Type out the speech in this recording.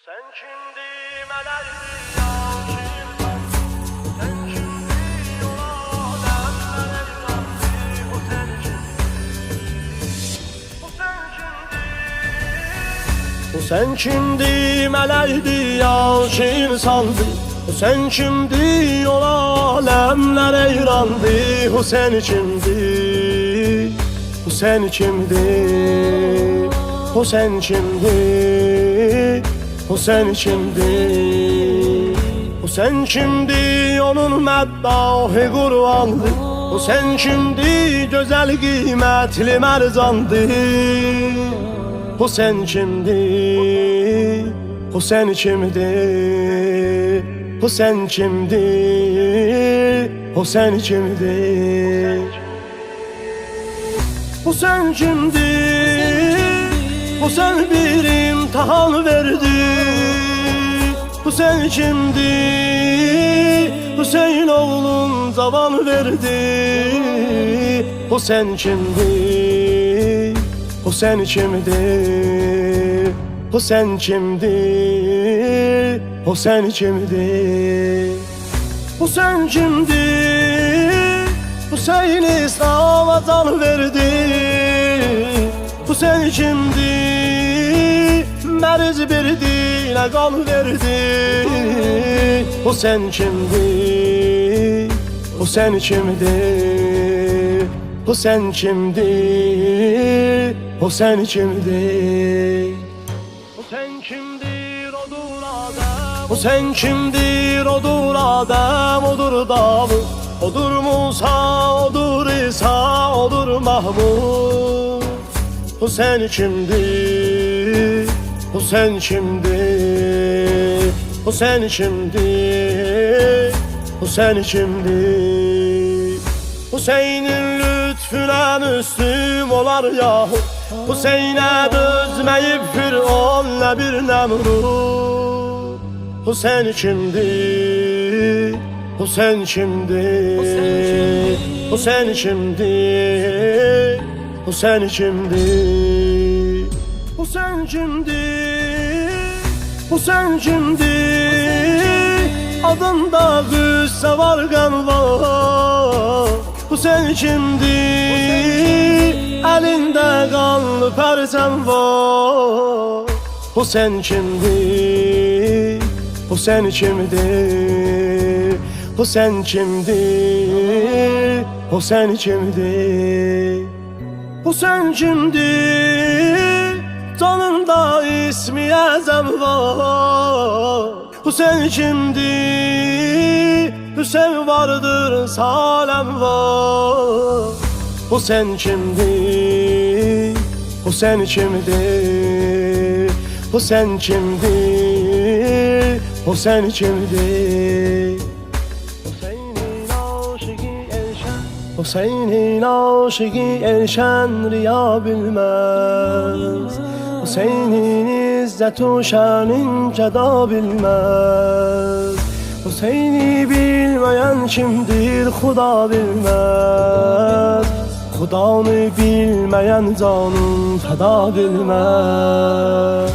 Sen kimdi melerdi yaşırsan, sen kimdi yol alemler evlendi. O sen kimdi, o sen kimdi melerdi yaşırsandı. O sen kimdi yol alemler evlendi. O sen kimdi, o sen kimdi, o sen kimdi, o sen kimdi, o sen kimdi, onun məddahı qurbandı. O sen kimdi, güzel kıymetli mercandı. O sen kimdi, o sen kimdi, o sen kimdi, o sen kimdi, o sen kimdi, o sen bir imtihan verdi. Bu sen kimdi, Hüseyin oğlum zaman verdi. O sen kimdi, o sen kimdi, o sen kimdi, o sen kimdi, o sen kimdi, Hüseyin İslam'a can verdi. Bu sen kimdi, mərz bir dilə qan verdi. O sen kimdi, o sen kimdi, o sen kimdi, o sen kimdi, o sen kimdir odur adam, o sen kimdir odur adam, odur Davud, odur Musa, odur İsa, odur Mahmud. O sen kimdi, o sen kimdi, o sen kimdi, o sen kimdi. Hüseyin'in lütfüne müslüm olar yahu, Hüseyin'e dözmeyip Firavun'la bir Nemrut. O sen kimdi, o sen kimdi, o sen kimdi, o sen kimdi, o sen kimdi, o sen kimdi. Adında qüssə var, qəm var. Bu sen kimdi, əlində qanlı pərçəm var. O sen kimdi, o sen kimdi, o sen kimdi, o sen kimdi, o sen kimdi. Canımda ismi əzəm var. Bu sen kimdi, Hüseyin vardır salem var. O sen kimdi, o sen kimdi, o sen kimdi, o sen kimdi. Hüseyin'in aşığı erşen riya bilmez. Hüseyin'in izzet-u şanin ceda bilmez. Hüseyin'i bilmeyen kimdir, Xuda bilmez. Xudanı bilmeyen canın feda bilmez.